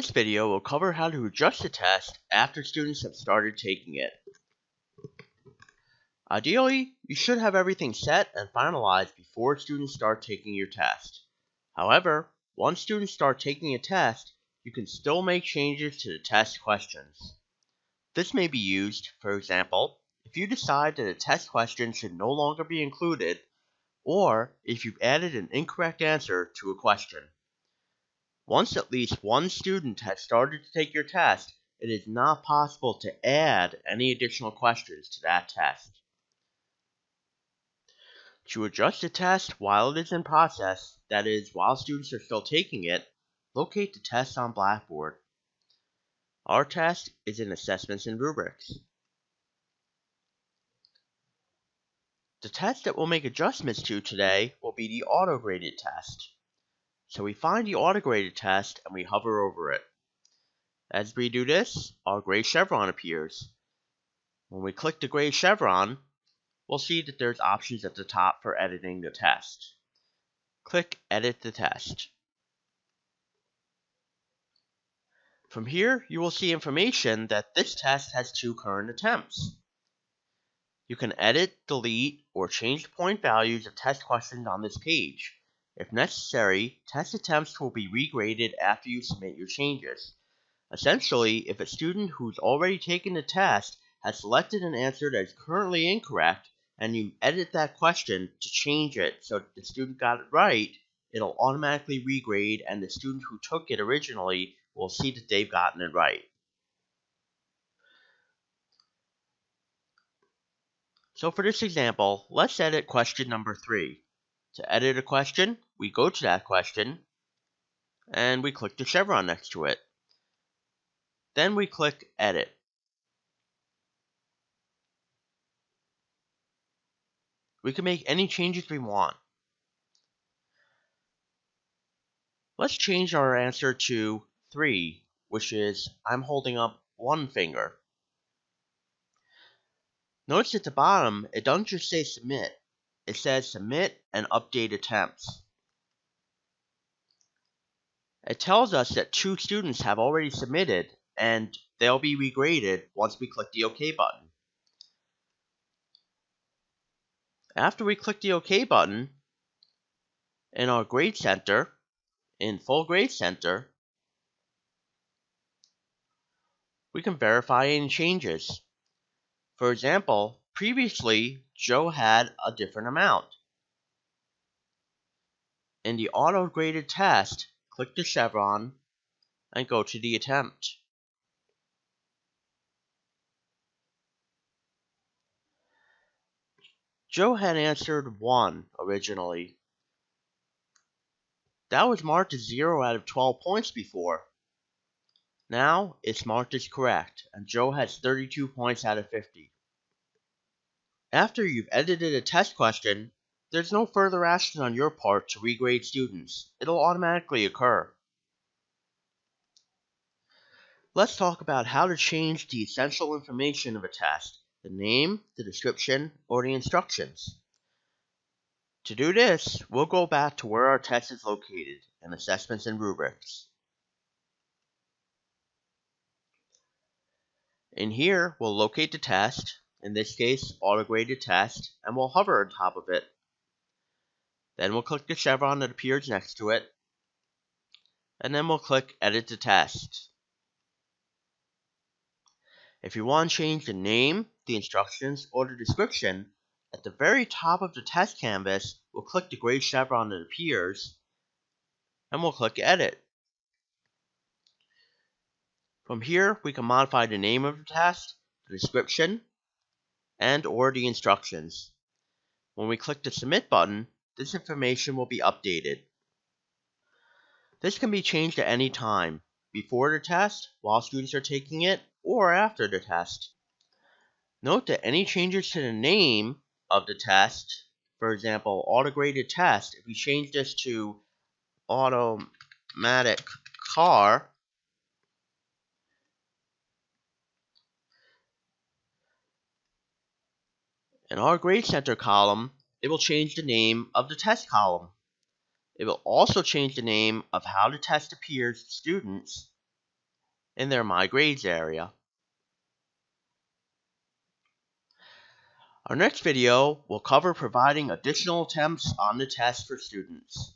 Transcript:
this video, we'll cover how to adjust the test after students have started taking it. Ideally, you should have everything set and finalized before students start taking your test. However, once students start taking a test, you can still make changes to the test questions. This may be used, for example, if you decide that a test question should no longer be included, or if you've added an incorrect answer to a question. Once at least one student has started to take your test, it is not possible to add any additional questions to that test. To adjust the test while it is in process, that is, while students are still taking it, locate the test on Blackboard. Our test is in Assessments and Rubrics. The test that we'll make adjustments to today will be the auto-graded test. So we find the auto-graded test and we hover over it. As we do this, our gray chevron appears. When we click the gray chevron, we'll see that there's options at the top for editing the test. Click Edit the Test. From here, you will see information that this test has 2 current attempts. You can edit, delete, or change the point values of test questions on this page. If necessary, test attempts will be regraded after you submit your changes. Essentially, if a student who's already taken the test has selected an answer that is currently incorrect, and you edit that question to change it so that the student got it right, it'll automatically regrade and the student who took it originally will see that they've gotten it right. So for this example, let's edit question number 3. To edit a question, we go to that question and we click the chevron next to it. Then we click Edit. We can make any changes we want. Let's change our answer to 3, which is I'm holding up one finger. Notice at the bottom, it doesn't just say submit. It says submit and update attempts. It tells us that 2 students have already submitted and they'll be regraded once we click the OK button. After we click the OK button, in our Grade Center, in Full Grade Center, we can verify any changes. For example, previously, Joe had a different amount. In the auto-graded test, click the chevron and go to the attempt. Joe had answered 1 originally. That was marked as 0 out of 12 points before. Now it's marked as correct, and Joe has 32 points out of 50. After you've edited a test question, there's no further action on your part to regrade students. It'll automatically occur. Let's talk about how to change the essential information of a test, the name, the description, or the instructions. To do this, we'll go back to where our test is located, in Assessments and Rubrics. In here, we'll locate the test, in this case, auto-graded test, and we'll hover on top of it. Then we'll click the chevron that appears next to it, and then we'll click Edit the Test. If you want to change the name, the instructions, or the description, at the very top of the test canvas, we'll click the gray chevron that appears, and we'll click Edit. From here, we can modify the name of the test, the description, and or the instructions. When we click the Submit button, this information will be updated. This can be changed at any time, before the test, while students are taking it, or after the test. Note that any changes to the name of the test, for example, auto-graded test, if we change this to automatic car, in our Grade Center column, it will change the name of the test column. It will also change the name of how the test appears to students in their My Grades area. Our next video will cover providing additional attempts on the test for students.